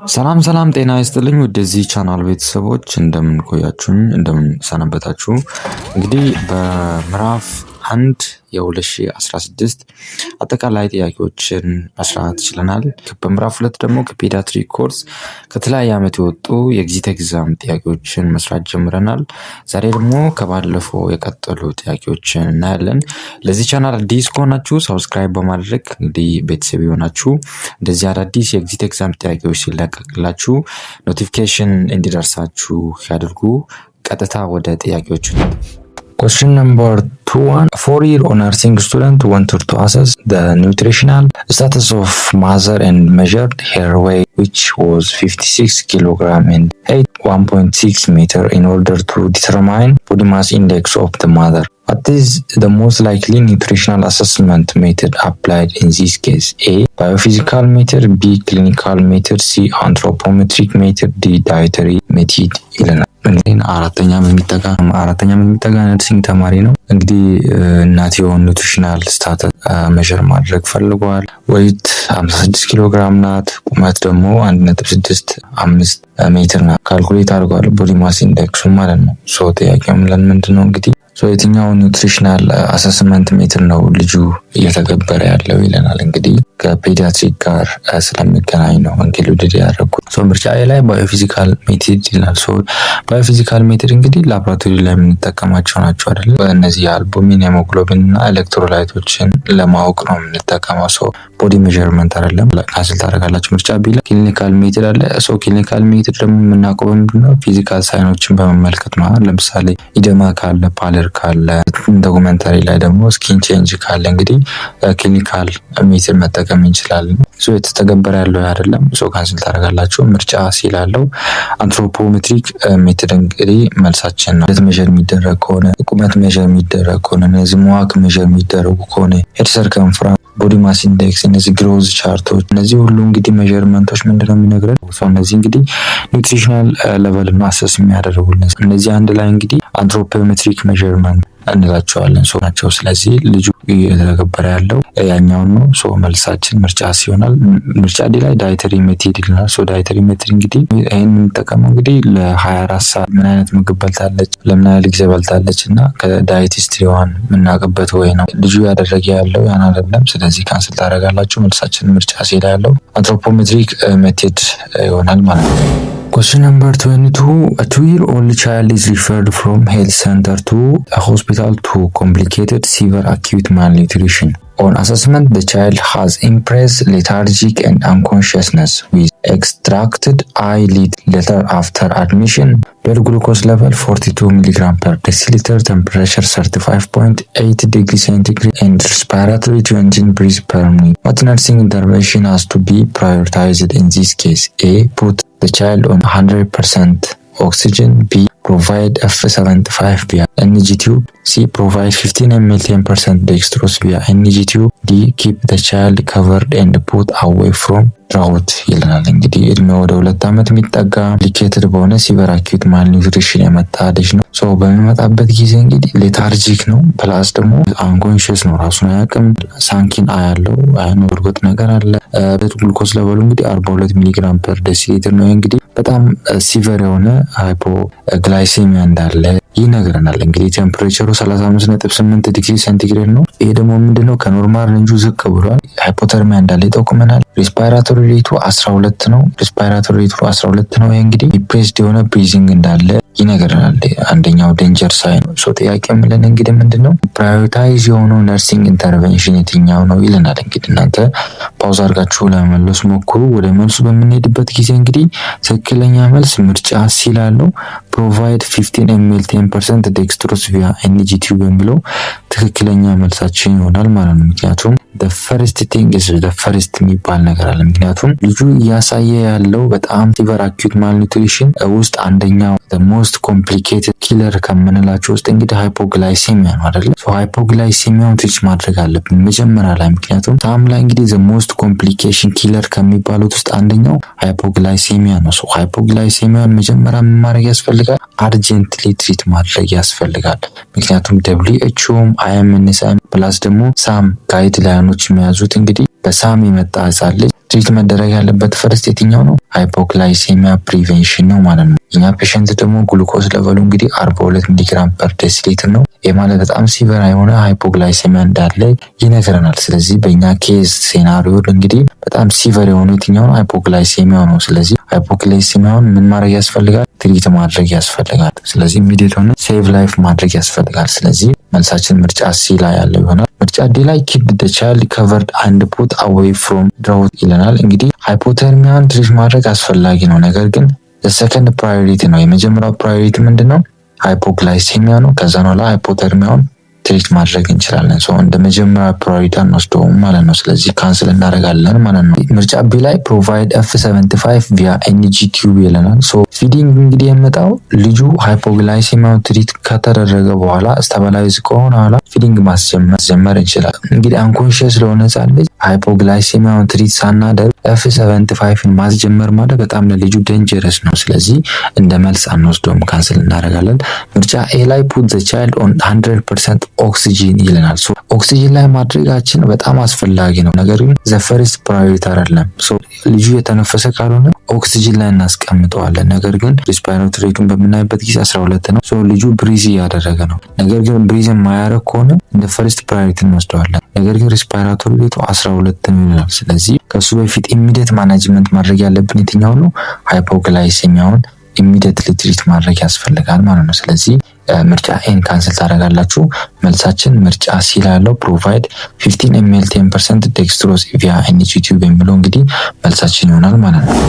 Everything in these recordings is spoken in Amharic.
ሰላም ጤና ይስጥልኝ ወደዚህ ቻናል ቤተሰቦች እንደምን ቆያችሁኝ እንደምን ሰነበታችሁ። እንግዲህ በምዕራፍ 1 የ2016 አጠቃላይ ጥያቄዎችን መስራት ችለናል። በምዕራፍ 2 ደግሞ ከፔዲያትሪክ ኮርስ ከተለያየ ዓመት የወጡ የኤግዚት ኤግዛም ጥያቄዎችን መስራት ጀምረናል። ዛሬ ደግሞ ከባለፈው የቀጠሉ ጥያቄዎችን እናያለን። ለዚህ ቻናል አዲስ ከሆናችሁ ሰብስክራይብ በማድረግ እንግዲህ ቤተሰብ ይሆናችሁ እንደዚህ አዳዲስ የኤግዚት ኤግዛም ጥያቄዎች ሲለቀቅላችሁ ኖቲፊኬሽን እንዲደርሳችሁ ያድርጉ። ቀጥታ ወደ ጥያቄዎቹ Question number 2. A 4-year-old nursing student wanted to assess the nutritional status of mother and measured her weight, which was 56 kg and height 1.6 meter, in order to determine body mass index of the mother. What is the most likely nutritional assessment method applied in this case? A. Biophysical method, B. Clinical method, C. Anthropometric method, D. Dietary method. አራተኛ የሚጠጋ ነርሲንግ ተማሪ ነው። እንግዲህ እናትየው ኑትሪሽናል ስታተስ ሜዠር ማድረግ ፈልጓል። ወይት 56 ኪሎ ግራም ናት። ቁመት ደግሞ 1.65 ሜትር ናት። ካልኩሌት አድርጓል ቦዲ ማስ ኢንዴክሱ ማለት ነው። ጥያቄው ምንድነው እንግዲህ የትኛው ኒውትሪሽናል አሰስመንት ሜትር ነው ልጁ እየተገበረ ያለው ይለናል። እንግዲህ ከፔዲያትሪክ ጋር ስለሚገናኝ ነው ኢንክሉድድ ያደረጉት። ምርጫ ላይ ባዮፊዚካል ሜትድ ይላል። ባዮፊዚካል ሜትድ እንግዲህ ላቦራቶሪ ላይ የምንጠቀማቸው ናቸው አይደል? በእነዚህ አልቡሚን፣ ሄሞግሎቢን እና ኤሌክትሮላይቶችን ለማወቅ ነው የምንጠቀመው። ቦዲ ሜዠርመንት አይደለም። ካንስል ታደርጋላችሁ። ምርጫ ቢ ላይ ክሊኒካል ሜትድ አለ። ክሊኒካል ሜትድ ደግሞ የምናውቀው በምንድነው? ፊዚካል ሳይኖችን በመመልከት ነው። ለምሳሌ ኢደማ ካለ፣ ፓለር ካለ፣ ዶኩመንታሪ ላይ ደግሞ ስኪን ቼንጅ ካለ እንግዲህ ክሊኒካል ሜትድ መጠቀም እንችላለን። የተተገበረ ያለው አይደለም። ካንስል ታደርጋላችሁ። ምርጫ ሲ ላለው አንትሮፖሜትሪክ ሜትድ እንግዲህ መልሳችን ነው። ሜዠር የሚደረግ ከሆነ ቁመት ሜዠር የሚደረግ ከሆነ እነዚህ መዋቅ ሜዠር የሚደረጉ ከሆነ ሄድ ሰርከምፍራንስ፣ ቦዲ ማስ ኢንዴክስ፣ እነዚህ ግሮዝ ቻርቶች፣ እነዚህ ሁሉ እንግዲህ ሜዠርመንቶች ምንድነው የሚነግረን? እነዚህ እንግዲህ ኒውትሪሽናል ሌቨል ነው አሰስ የሚያደርጉልን። እነዚህ አንድ ላይ እንግዲህ አንትሮፖሜትሪክ ሜዠርመንት እንላቸዋለን ናቸው። ስለዚህ ልጁ እየተገበረ ያለው ያኛው ነው። መልሳችን ምርጫ ሲሆናል። ምርጫ ዲ ላይ ዳይተሪ ሜትድ ይላል። ዳይተሪ ሜትድ እንግዲህ ይሄን የምንጠቀመው እንግዲህ ለ24 ሰዓት ምን አይነት ምግብ በልታለች፣ ለምን ያህል ጊዜ በልታለች እና ከዳይት ሂስትሪዋን የምናውቅበት ወይ ነው። ልጁ ያደረገ ያለው ያን አይደለም። ስለዚህ ካንስል ታደርጋላችሁ። መልሳችን ምርጫ ሲል ያለው አንትሮፖሜትሪክ ሜትድ ይሆናል ማለት ነው። Question number 22. A 2-year-old child is referred from health center to a hospital to complicated severe acute malnutrition. On assessment, the child has impressed lethargic and unconsciousness with extracted eyelid letter after admission. Blood glucose level 42 mg per deciliter, temperature 35.8 degrees centigrade, and respiratory 20 breaths per minute. What nursing intervention has to be prioritized in this case? A. Put the child on 100% oxygen. B. Provide F75 via NG tube. C. Provide 15 ml 10% dextrose via NG tube. D. Keep the child covered and put away from drought ይለናል። እንግዲህ እድሜው ወደ 2 ዓመት የሚጠጋ ሊኬትድ በሆነ ሲቨር አኪዩት ማልኒውትሪሽን የመጣ ልጅ ነው። በሚመጣበት ጊዜ እንግዲህ ሌታርጂክ ነው፣ ፕላስ ደግሞ አንኮንሽስ ነው፣ ራሱን አያውቅም። ሳንኪን አያለው አይኑ እርጎጥ ነገር አለ። ብለድ ግሉኮስ ሌቨሉ እንግዲህ 42 ሚሊግራም ፐር ዴሲሊትር ነው። እንግዲህ በጣም ሲቨር የሆነ ሃይፖግላይሴሚያ እንዳለ ይነግረናል። እንግዲህ ቴምፕሬቸሩ 35.8 ዲግሪ ሴንቲግሬድ ነው። ይሄ ደግሞ ምንድነው ከኖርማል ሬንጁ ዝቅ ብሏል። ሃይፖተርሚያ እንዳለ ይጠቁመናል። ሬስፓይራቶሪ ሬቱ 12 ነው። ሬስፓይራቶሪ ሬቱ 12 ነው። ይሄ እንግዲህ ዲፕሬስድ የሆነ ብሪዚንግ እንዳለ ይነግረናል። አንደኛው ዴንጀር ሳይን ነው። ጥያቄ ምለን እንግዲህ ምንድነው ፕራዮሪታይዝ የሆነው ነርሲንግ ኢንተርቬንሽን የትኛው ነው ይለናል። እንግዲህ እናንተ ፓውዝ አድርጋችሁ ለመመለስ ሞክሩ። ወደ መልሱ በምንሄድበት ጊዜ እንግዲህ ትክክለኛ መልስ ምርጫ ሲላለው ፕሮቫይድ 15 ml 10% dextrose via NG tube የሚለው ትክክለኛ መልሳችን ይሆናል ማለት ነው። ምክንያቱም the first thing is the first የሚባል ነገር አለ። ምክንያቱም ልጁ እያሳየ ያለው በጣም ሲቨር አኪዩት ማልኒውትሪሽን ውስጥ አንደኛው the most complicated killer ከምንላቸው ውስጥ እንግዲህ ሃይፖግላይሴሚያ ነው አይደል? ሃይፖግላይሴሚያውን ትሪት ማድረግ አለብን መጀመሪያ ላይ። ምክንያቱም ታም ላይ እንግዲህ the most complication killer ከሚባሉት ውስጥ አንደኛው ሃይፖግላይሴሚያ ነው። ሃይፖግላይሴሚያን መጀመሪያ ምን ማድረግ ያስፈልጋል? አርጀንትሊ ትሪት ማድረግ ያስፈልጋል። ምክንያቱም WHO IMNSI ፕላስ ደግሞ ሳም ጋይድ ላይኖች የሚያዙት እንግዲህ በሳም የመጣ ህጻን ልጅ ትሪት መደረግ ያለበት ፈርስት የትኛው ነው? ሃይፖግላይሴሚያ ፕሪቬንሽን ነው ማለት ነው። እኛ ፔሸንት ደግሞ ግሉኮዝ ሌቨሉ እንግዲህ 42 ሚሊግራም ፐር ዴሲሊትር ነው። ይህ ማለት በጣም ሲቨር የሆነ ሃይፖግላይሴሚያ እንዳለ ይነግረናል። ስለዚህ በእኛ ኬዝ ሴናሪዮ እንግዲህ በጣም ሲቨር የሆነ የትኛው ነው? ሃይፖግላይሴሚያ ነው። ስለዚህ ሃይፖግላይሴሚያውን ምን ማድረግ ያስፈልጋል? ትሪት ማድረግ ያስፈልጋል። ስለዚህ ኢሚዲየት ሆነ ሴቭ ላይፍ ማድረግ ያስፈልጋል። ስለዚህ መልሳችን ምርጫ ሲ ላይ ያለው ይሆናል። ምርጫ ዲ ላይ ኪፕ ደ ቻይልድ ከቨርድ አንድ ፑት አዌይ ፍሮም ድራውት ይለናል። እንግዲህ ሃይፖተርሚያን ትሪት ማድረግ አስፈላጊ ነው። ነገር ግን ሰከንድ ፕራዮሪቲ ነው። የመጀመሪያው ፕራዮሪቲ ምንድነው? ሃይፖግላይሴሚያ ነው። ከዛ ነው ላይ ሃይፖተርሚያውን ትሪት ማድረግ እንችላለን። ሶ እንደ መጀመሪያ ፕራዮሪቲ አንወስደውም ማለት ነው። ስለዚህ ካንስል እናደርጋለን ማለት ነው። ምርጫ ቢ ላይ ፕሮቫይድ F75 ቪያ ኤንጂ ቲዩብ ይለናል። ሶ ፊዲንግ እንግዲህ የመጣው ልጁ ሃይፖግላይሴሚያው ትሪት ከተደረገ በኋላ ስታቢላይዝ ከሆነ በኋላ ፊዲንግ ማስጀመር እንችላለን። እንግዲህ አንኮንሺየስ ለሆነ ህጻን ልጅ ሃይፖግላይሴሚያውን ትሪት ሳናደርግ F75ን ማስጀመር ማለት በጣም ለልጁ ዴንጀረስ ነው። ስለዚህ እንደ መልስ አንወስደውም፣ ካንስል እናደርጋለን። ምርጫ ኤ ላይ ፑት ዘ ቻይልድ ኦን 100% ኦክሲጂን ይለናል። ሶ ኦክሲጂን ላይ ማድረጋችን በጣም አስፈላጊ ነው። ነገር ግን ዘ ፈርስት ፕራዮሪቲ አይደለም። ሶ ልጁ የተነፈሰ ካልሆነ ኦክሲጂን ላይ እናስቀምጠዋለን። ነገር ግን ሬስፓይሬተሪ ሬቱን በምናይበት ጊዜ 12 ነው። ሶ ልጁ ብሪዝ እያደረገ ነው። ነገር ግን ብሪዝ የማያደርግ ከሆነ እንደ ፈርስት ፕራዮሪቲ እንወስደዋለን። ነገር ግን ሬስፓይሬተሪ ሬቱ 12 ነው ይላል። ስለዚህ ከሱ በፊት ኢሚዲየት ማኔጅመንት ማድረግ ያለብን የትኛው ነው? ሃይፖግላይሴሚያውን ኢሚዲየትሊ ትሪት ማድረግ ያስፈልጋል ማለት ነው። ስለዚህ ምርጫ ኤን ካንስል ታደርጋላችሁ። መልሳችን ምርጫ ሲ ያለው ፕሮቫይድ 15 ml 10% ዴክስትሮዝ ቪያ ኤንጂ ቲዩብ የሚለው እንግዲህ መልሳችን ይሆናል ማለት ነው።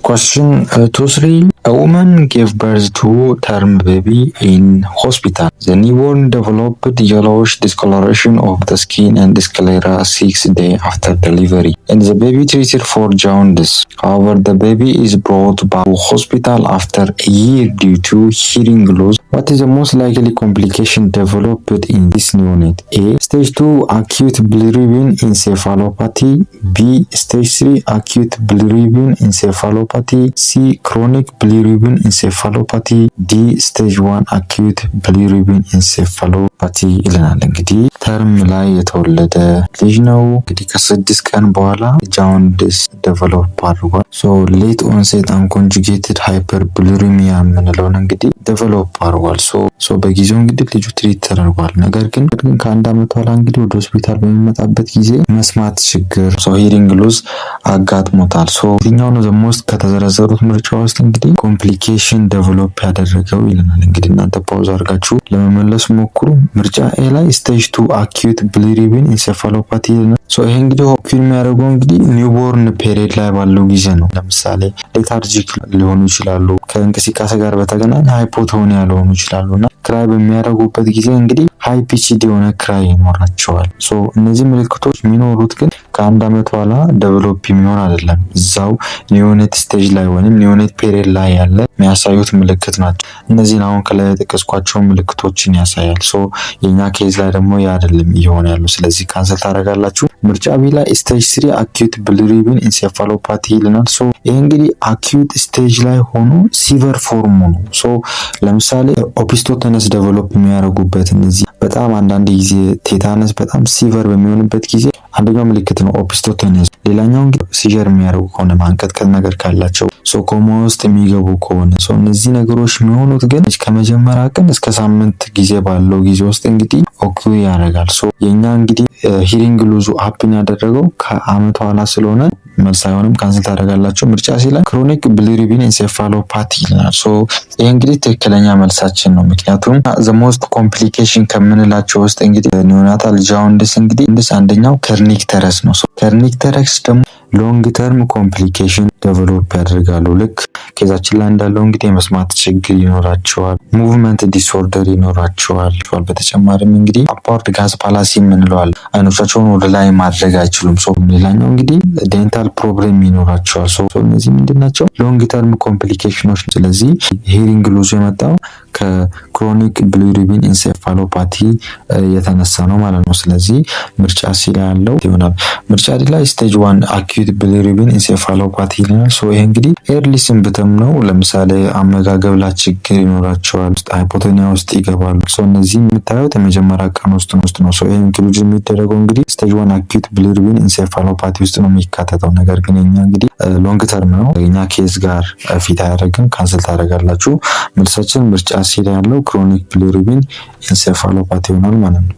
Question 2-3. A woman gave birth to term baby in hospital. The newborn developed yellowish discoloration of the skin and sclera 6 days after delivery, and the baby treated for jaundice. However, the baby is brought back to hospital after a year due to hearing loss. What is the most likely complication developed in this neonate? A. Stage 2 acute bilirubin encephalopathy. B. Stage 3 acute bilirubin encephalopathy. C. Chronic bilirubin encephalopathy. D. Stage 1 acute bilirubin encephalopathy ይለናል። እንግዲህ ተርም ላይ የተወለደ ልጅ ነው። እንግዲህ ከ6 ቀን በኋላ ጃውንዲስ ዴቨሎፕ አድርጓል። ሶ ሌት ኦንሴት አንኮንጁጌትድ ሃይፐር ብሊሩሚያ የምንለውን እንግዲህ ዴቨሎፕ አድርጓል። ሶ በጊዜው እንግዲህ ልጁ ትሪት ተደርጓል። ነገር ግን ከአንድ ዓመት በኋላ እንግዲህ ወደ ሆስፒታል በሚመጣበት ጊዜ መስማት ችግር ሂሪንግ ሉዝ አጋጥሞታል። ሶ የትኛው ነው ዘሞስት ከተዘረዘሩት ምርጫ ውስጥ እንግዲህ ኮምፕሊኬሽን ዴቨሎፕ ያደረገው ይለናል። እንግዲህ እናንተ ፓውዝ አድርጋችሁ ለመመለስ ሞክሩ። ምርጫ ኤ ላይ ስቴጅ 2 አኪዩት ብሊሩቢን ኢንሴፋሎፓቲ ይለናል። ሶ ይሄ እንግዲህ ኦኪር የሚያደርገው እንግዲህ ኒውቦርን ፔሪድ ላይ ባለው ጊዜ ነው። ለምሳሌ ሌታርጂክ ሊሆኑ ይችላሉ፣ ከእንቅስቃሴ ጋር በተገናኘ ሃይፖቶኒያ ሊሆኑ ይችላሉና ክራይ በሚያደርጉበት ጊዜ እንግዲህ ሃይ ፒችድ የሆነ ክራይ ይኖራቸዋል። ሶ እነዚህ ምልክቶች የሚኖሩት ግን ከአንድ ዓመት በኋላ ዴቨሎፕ የሚሆን አይደለም። እዛው ኒዮኔት ስቴጅ ላይ ወይም ኒዮኔት ፔሪድ ላይ ያለ የሚያሳዩት ምልክት ናቸው። እነዚህን አሁን ከላይ የጠቀስኳቸው ምልክቶችን ያሳያል። ሶ የኛ ኬዝ ላይ ደግሞ ያ አይደለም እየሆነ ያለው። ስለዚህ ካንሰል ታደርጋላችሁ። ምርጫ ቢ ላይ ስቴጅ 3 አኪዩት ብሊሩቢን ኢንሴፋሎፓቲ ይልናል። ሶ ይሄ እንግዲህ አኪዩት ስቴጅ ላይ ሆኖ ሲቨር ፎርሙ ነው። ሶ ለምሳሌ ኦፒስቶተነስ ዴቨሎፕ የሚያደርጉበት እነዚህ በጣም አንዳንድ ጊዜ ቴታነስ በጣም ሲቨር በሚሆንበት ጊዜ አንደኛው ምልክት ነው ኦፒስቶተነስ። ሌላኛው እንግዲህ ሲጀር የሚያደርጉ ከሆነ ማንቀጥቀጥ ነገር ካላቸው ሶ ኮማ ውስጥ የሚገቡ ከሆነ ሶ እነዚህ ነገሮች የሚሆኑት ግን ከመጀመሪያ ቀን እስከ ሳምንት ጊዜ ባለው ጊዜ ውስጥ እንግዲህ ኦኪዩ ያደርጋል። ሶ የኛ እንግዲህ ሂሪንግ ሉዙ ሀፕን ያደረገው ከአመት በኋላ ስለሆነ መልስ አይሆንም፣ ካንስል ታደርጋላችሁ። ምርጫ ሲላይ ክሮኒክ ብሊሩቢን ኢንሴፋሎፓቲ ይላል። ሶ ይሄ እንግዲህ ትክክለኛ መልሳችን ነው። ምክንያቱም ዘ ሞስት ኮምፕሊኬሽን ከምንላቸው ውስጥ እንግዲህ ኒዮናታል ጃውንዲስ እንግዲህ አንደኛው ከርኒክተረስ ነው። ሶ ከርኒክተረስ ደግሞ ሎንግ ተርም ኮምፕሊኬሽን ዴቨሎፕ ያደርጋሉ። ልክ ኬዛችን ላይ እንዳለው እንግዲህ የመስማት ችግር ይኖራቸዋል፣ ሙቭመንት ዲስኦርደር ይኖራቸዋል። በተጨማሪም እንግዲህ አፓወርድ ጋዝ ፓላሲ የምንለዋል፣ አይኖቻቸውን ወደ ላይ ማድረግ አይችሉም። ሶ ሌላኛው እንግዲህ ዴንታል ፕሮብሌም ይኖራቸዋል። ሶ እነዚህ ምንድናቸው? ሎንግ ተርም ኮምፕሊኬሽኖች። ስለዚህ ሂሪንግ ሉዝ የመጣው ከክሮኒክ ብሊሩቢን ኢንሴፋሎፓቲ የተነሳ ነው ማለት ነው። ስለዚህ ምርጫ ሲ ላይ ያለው ይሆናል። ምርጫ ዲ ላይ ስቴጅ 1 አኪዩት ብሊሩቢን ኢንሴፋሎፓቲ ይለናል። ሶ ይሄ እንግዲህ ኤርሊ ሲምፕተም ነው። ለምሳሌ አመጋገብ ላይ ችግር ይኖራቸዋል፣ ሃይፖቶኒያ ውስጥ ይገባሉ። ሶ እነዚህ የምታዩት የመጀመሪያ ቀን ውስጥ ነው። ሶ ይሄ ኢንክሉዥን የሚደረገው እንግዲህ ስቴጅ 1 አኪዩት ብሊሩቢን ኢንሴፋሎፓቲ ውስጥ ነው የሚካተተው። ነገር ግን የኛ እንግዲህ ሎንግ ተርም ነው። የኛ ኬዝ ጋር ፊት አያደርግም፣ ካንስል ታደርጋላችሁ። መልሳችን ምርጫ ሲ ላይ ያለው ክሮኒክ ብሊሩቢን ኢንሴፋሎፓቲ ይሆናል ማለት ነው።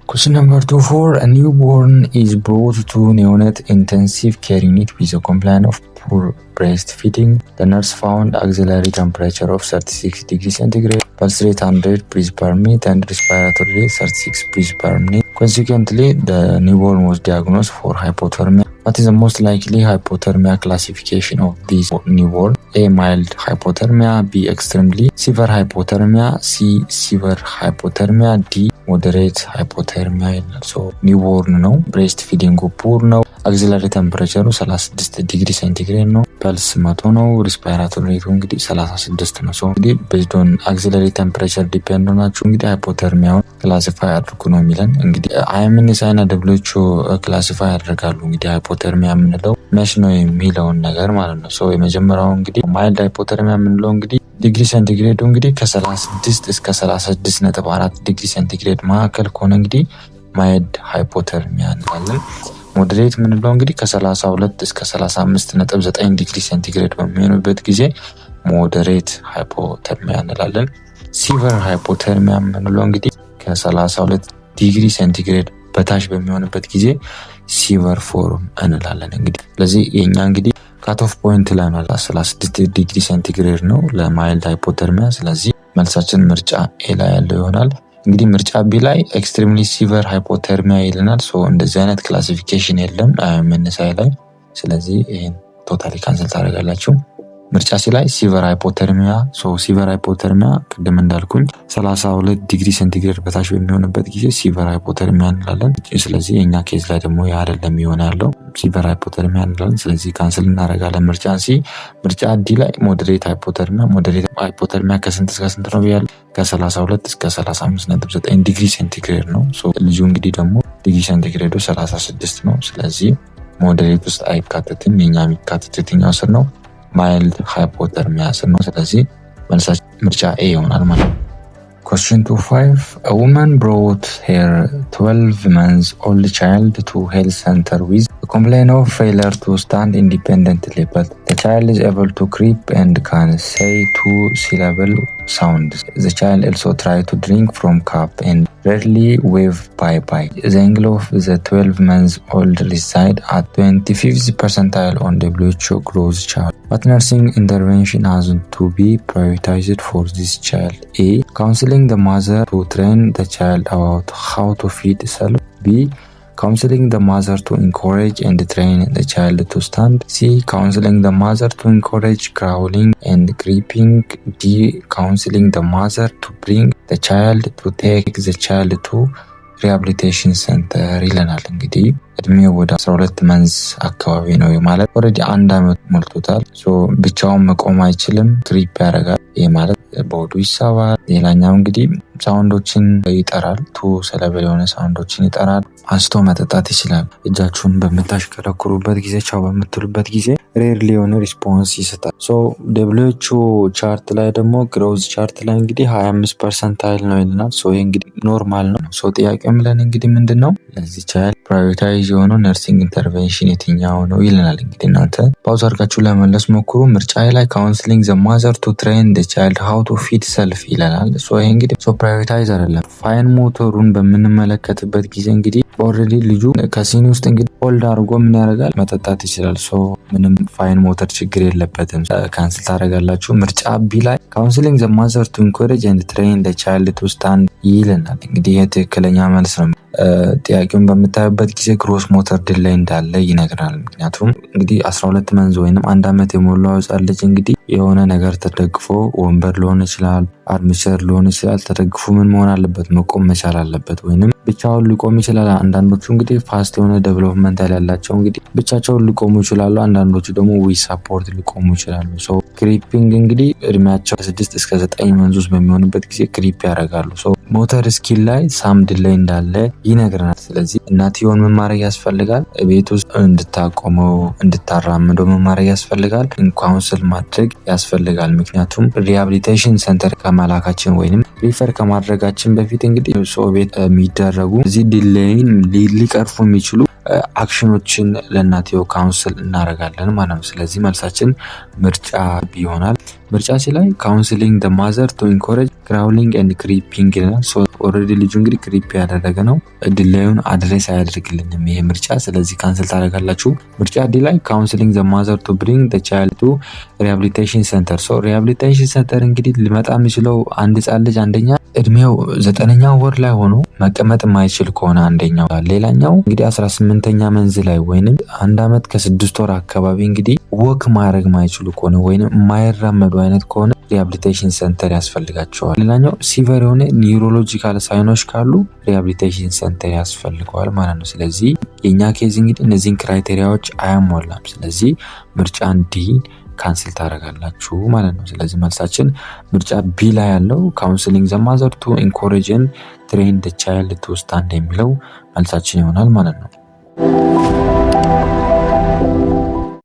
Question number 24. A newborn is brought to neonate intensive care unit with a complaint of poor breastfeeding. The nurse found auxiliary temperature of 36 degrees centigrade, pulse rate 100 beats per minute, and respiratory rate 36 beats per minute. Consequently, the newborn was diagnosed for hypothermia. What is the most likely hypothermia classification of this newborn? A. Mild hypothermia. B. Extremely severe hypothermia. C. Severe hypothermia. D. ሞዴሬት ሃይፖተርሚያ ይላል። ሶ ኒውቦርን ነው። ብሬስት ፊዲንጉ ፑር ነው። አክሲላሪ ቴምፕሬቸሩ 36 ዲግሪ ሴንቲግሬድ ነው። ፐልስ 100 ነው። ሪስፓይራቶሪ ሬቱ እንግዲህ 36 ነው። ሶ እንግዲህ ቤዝድ ኦን አክሲላሪ ቴምፕሬቸር ዲፔንድ ሆናችሁ እንግዲህ ሃይፖተርሚያውን ክላሲፋይ አድርጉ ነው የሚለን። እንግዲህ አይኤምኤስ እና ደብሊውኤችኦ ክላሲፋይ ያደርጋሉ። እንግዲህ ሃይፖተርሚያ የምንለው መች ነው የሚለውን ነገር ማለት ነው። ሶ የመጀመሪያው እንግዲህ ማይልድ ሃይፖተርሚያ የምንለው እንግዲህ ዲግሪ ሴንቲግሬዱ እንግዲህ ከ36 እስከ 36.4 ዲግሪ ሴንቲግሬድ መካከል ከሆነ እንግዲህ ማይልድ ሃይፖተርሚያ እንላለን። ሞዴሬት የምንለው እንግዲህ ከ32 እስከ 35.9 ዲግሪ ሴንቲግሬድ በሚሆንበት ጊዜ ሞዴሬት ሃይፖተርሚያ እንላለን። ሲቨር ሃይፖተርሚያ የምንለው እንግዲህ ከ32 ዲግሪ ሴንቲግሬድ በታች በሚሆንበት ጊዜ ሲቨር ፎርም እንላለን። እንግዲህ ስለዚህ የኛ እንግዲህ ካት ኦፍ ፖይንት ላይ ነው 36 ዲግሪ ሴንቲግሬድ ነው ለማይልድ ሃይፖተርሚያ። ስለዚህ መልሳችን ምርጫ ኤ ላይ ያለው ይሆናል። እንግዲህ ምርጫ ቢ ላይ ኤክስትሪምሊ ሲቨር ሃይፖተርሚያ ይልናል። ሶ እንደዚህ አይነት ክላሲፊኬሽን የለም መነሳይ ላይ። ስለዚህ ይሄን ቶታሊ ካንሰል ታደርጋላችሁ። ምርጫ ሲ ላይ ሲቨር ሃይፖተርሚያ። ሶ ሲቨር ሃይፖተርሚያ ቅድም እንዳልኩኝ 32 ዲግሪ ሴንቲግሬድ በታች በሚሆንበት ጊዜ ሲቨር ሃይፖተርሚያ እንላለን። ስለዚህ የኛ ኬዝ ላይ ደግሞ ያ አይደለም የሚሆን ያለው ሲቨር ሃይፖተርሚያ እንላለን። ስለዚህ ካንሰል እናደርጋለን ምርጫ ሲ። ምርጫ ዲ ላይ ሞዴሬት ሃይፖተርሚያ። ሞዴሬት ሃይፖተርሚያ ከስንት እስከ ስንት ነው ብያለሁ? ከ32 እስከ 35.9 ዲግሪ ሴንቲግሬድ ነው። ሶ ልጁ እንግዲህ ደግሞ ዲግሪ ሴንቲግሬዱ 36 ነው። ስለዚህ ሞዴሬት ውስጥ አይካተትም። የኛ የሚካተት የትኛው ስር ነው? ማይልድ ሃይፖተርሚያ ስር ነው። ስለዚህ መልሳችን ምርጫ ኤ ይሆናል ማለት ነው። Question 25. A woman brought her 12 months old child to health center with a complaint of failure to stand independently, but the child is able to creep and can say 2 syllable sounds. The child also tried to drink from cup and rarely wave bye-bye. The angle of the 12 months old reside at 25th percentile on WHO growth chart. What nursing intervention has to be prioritized for this child? A. Counseling the mother to train the child about how to feed self. B. Counseling the mother to encourage and train the child to stand. C. Counseling the mother to encourage crawling and creeping. D. Counseling the mother to bring the child to take the child to ሪሃብሊቴሽን ሴንተር ይለናል። እንግዲህ እድሜው ወደ 12 መንዝ አካባቢ ነው ማለት ኦልሬዲ 1 አመት ሞልቶታል። ሶ ብቻውን መቆም አይችልም፣ ክሪፕ ያደርጋል። ይሄ ማለት በሆዱ ይሳባል። ሌላኛው እንግዲህ ሳውንዶችን ይጠራል። ቱ ሰለበል የሆነ ሳውንዶችን ይጠራል። አንስቶ መጠጣት ይችላል። እጃችሁን በምታሽከረክሩበት ጊዜ ቻው በምትሉበት ጊዜ ሬርሊ የሆነ ሪስፖንስ ይሰጣል። ሶ WHO ቻርት ላይ ደግሞ ግሮዝ ቻርት ላይ እንግዲህ 25% ነው ይልናል። ሶ ይሄ እንግዲህ ኖርማል ነው። ሶ ጥያቄው ምለን እንግዲህ ምንድነው ለዚህ ቻይልድ ፕራዮሪታይዝ የሆነው ነርሲንግ ኢንተርቬንሽን የትኛው ነው ይለናል። እንግዲህ እናንተ ፓውዝ አድርጋችሁ ለመመለስ ሞክሩ። ምርጫ ላይ ካውንስሊንግ ዘ ማዘር ቱ ትሬን ዘ ቻይልድ ሃው ቱ ፊድ ሰልፍ ይለናል። ሶ ይሄ እንግዲህ ሶ ፕራዮሪታይዝ አይደለም። ፋይን ሞተሩን በምንመለከትበት ጊዜ እንግዲህ ኦልሬዲ ልጁ ከሲኒ ውስጥ እንግዲህ ሆልድ አድርጎ ምን ያደርጋል መጠጣት ይችላል። ሶ ምንም ፋይን ሞተር ችግር የለበትም። ካንስል ታደርጋላችሁ። ምርጫ ቢ ላይ ካውንስሊንግ ዘ ማዘር ቱ ኢንኮሬጅ ኤንድ ትሬን ዘ ቻይልድ ቱ ስታንድ ይለናል። እንግዲህ ይሄ ትክክለኛ መልስ ነው። ጥያቄውን በምታዩበት ጊዜ ግሮስ ሞተር ዲሌይ እንዳለ ይነግራል። ምክንያቱም እንግዲህ 12 መንዝ ወይንም 1 አመት የሞላው ህጻን ልጅ እንግዲህ የሆነ ነገር ተደግፎ ወንበር ሊሆን ይችላል፣ አርምቸር ሊሆን ይችላል፣ ተደግፎ ምን መሆን አለበት መቆም መቻል አለበት። ወይንም ብቻውን ሊቆም ይችላል። አንዳንዶቹ እንግዲህ ፋስት የሆነ ዴቨሎፕመንት ያላቸው እንግዲህ ብቻቸውን ሊቆሙ ይችላሉ። አንዳንዶቹ ደግሞ ዊዝ ሰፖርት ሊቆሙ ይችላሉ። ሶ ክሪፒንግ እንግዲህ እድሜያቸው ከ6 እስከ 9 መንዝ ውስጥ በሚሆንበት ጊዜ ክሪፕ ያደርጋሉ። ሶ ሞተር ስኪል ላይ ሳም ዲሌይ እንዳለ ይነግረናል። ስለዚህ እናትየውን ምን ማድረግ ያስፈልጋል? ቤት ውስጥ እንድታቆመው እንድታራምደው ምን ማድረግ ያስፈልጋል? ካውንስል ማድረግ ያስፈልጋል። ምክንያቱም ሪሃቢሊቴሽን ሰንተር ከመላካችን ወይንም ሪፈር ከማድረጋችን በፊት እንግዲህ ሰው ቤት የሚደረጉ እዚህ ዲሌይን ሊቀርፉ የሚችሉ አክሽኖችን ለእናትየው ካውንስል እናደርጋለን ማለት ነው። ስለዚህ መልሳችን ምርጫ ይሆናል። ምርጫ ሲ ላይ ካውንስሊንግ ደ ማዘር ቱ ኢንኮሬጅ ክራውሊንግ ኤንድ ክሪፒንግ ይላል። ሶ ኦልሬዲ ልጁ እንግዲህ ክሪፕ ያደረገ ነው፣ ዲሌዩን አድሬስ አያደርግልንም ይሄ ምርጫ። ስለዚህ ካንስል ታደርጋላችሁ። ምርጫ ዲ ላይ ካውንስሊንግ ደ ማዘር ቱ ብሪንግ ደ ቻይልድ ቱ ሪሃቢሊቴሽን ሰንተር። ሶ ሪሃቢሊቴሽን ሰንተር እንግዲህ ሊመጣ የሚችለው አንድ ህጻን ልጅ አንደኛ እድሜው 9ኛ ወር ላይ ሆኖ መቀመጥ የማይችል ከሆነ አንደኛው፣ ሌላኛው እንግዲህ 18ኛ መንዝ ላይ ወይንም 1 ዓመት ከ6 ወር አካባቢ እንግዲህ ወክ ማድረግ ማይችሉ ከሆነ ወይንም የማይራመዱ አይነት ከሆነ ሪሃቢሊቴሽን ሰንተር ያስፈልጋቸዋል። ሌላኛው ሲቨር የሆነ ኒውሮሎጂካል ሳይኖች ካሉ ሪሃቢሊቴሽን ሰንተር ያስፈልገዋል ማለት ነው። ስለዚህ የኛ ኬዝ እንግዲህ እነዚህን ክራይቴሪያዎች አያሟላም። ስለዚህ ምርጫ ዲ ካንስል ታደርጋላችሁ ማለት ነው። ስለዚህ መልሳችን ምርጫ ቢ ላይ ያለው ካውንስሊንግ ዘ ማዘር ቱ ኢንኮሬጅ ኤንድ ትሬን ዘ ቻይልድ ቱ ስታንድ የሚለው መልሳችን ይሆናል ማለት ነው።